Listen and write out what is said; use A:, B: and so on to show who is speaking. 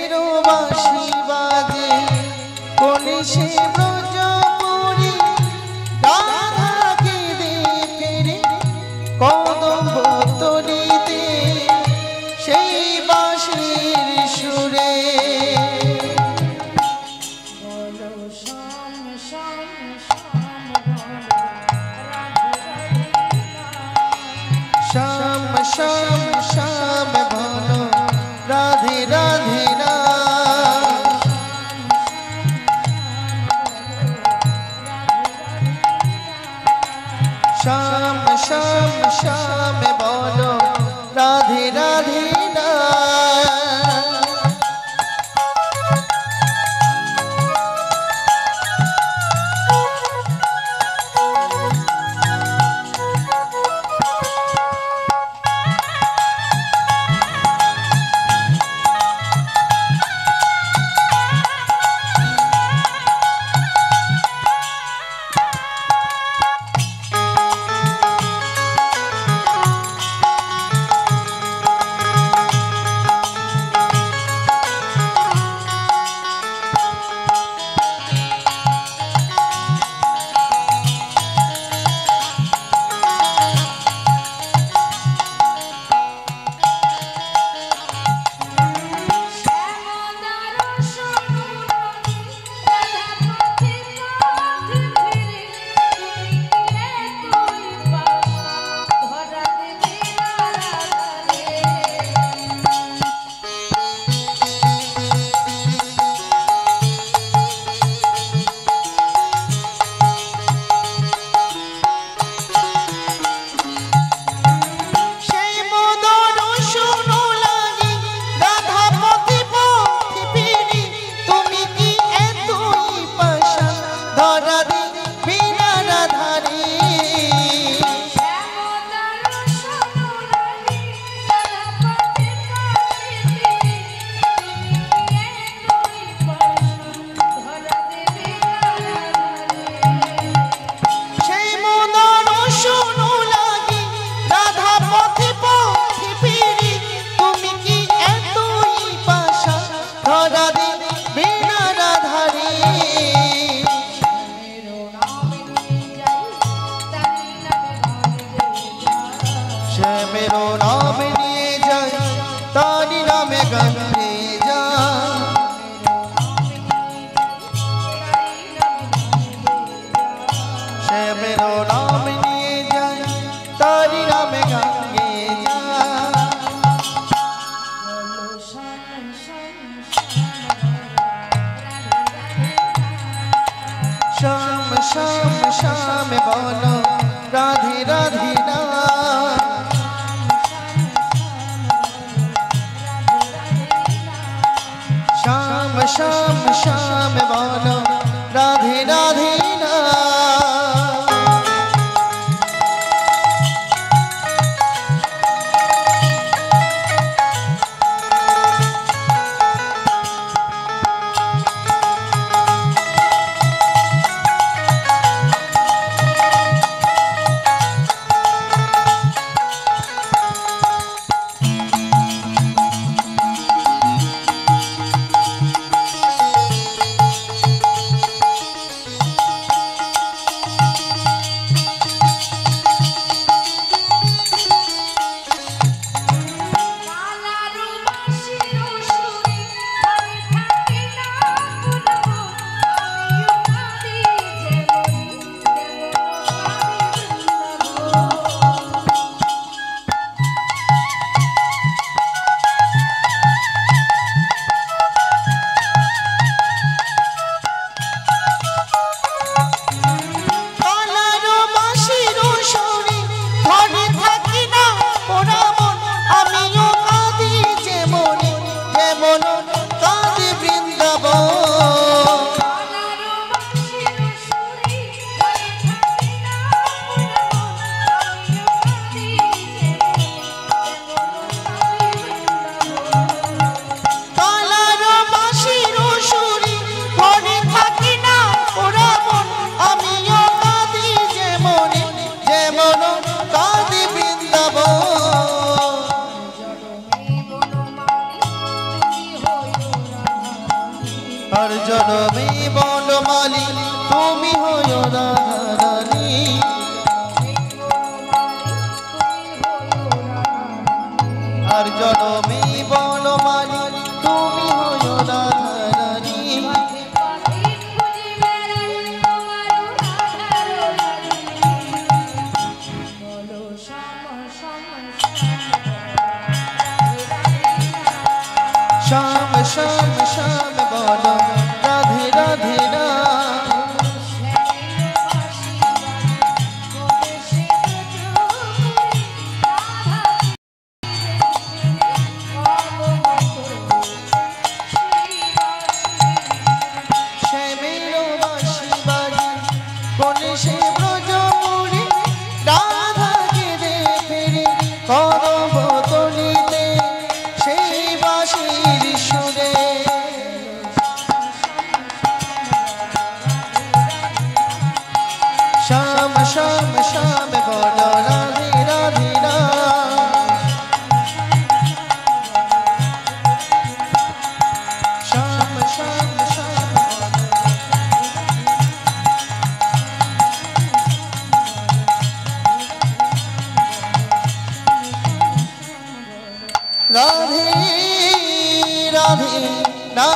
A: বাঁশি বাজে কলিশে ব্রজপুরী রাধাকে দেখে কদম্ব তলিতে সেই বাঁশির সুরে শ্যাম শ্যাম শ্যাম বলো রাধে রাধে না শ্যাম শ্যাম শ্যাম বলো রাধে রাধে না मेरो नाम लिए जाए तारी नामे गंगे जा मेरो नाम लिए जाए तारी नामे गंगे जा श्याम श्याम श्याम बोलो राधे राधे ना श्याम श्याम श्याम बोलो राधे राधे ना আর জনমে বনমালী তুমি হইও রাধারানী আর জনমে বনমালী তুমি হইও রাধারানী শ্যাম শ্যাম শ্যাম বলো রাধে রাধে না শ্যামেরও বাঁশি বাজে কোনে সে ব্রজপুরে রাধাকে দে ফিরে করব তলিতে সেই বাঁশির সুরে শ্যাম শ্যাম শ্যাম বলো রাধে রাধে না শ্যাম শ্যাম শ্যাম রাধে রাধে না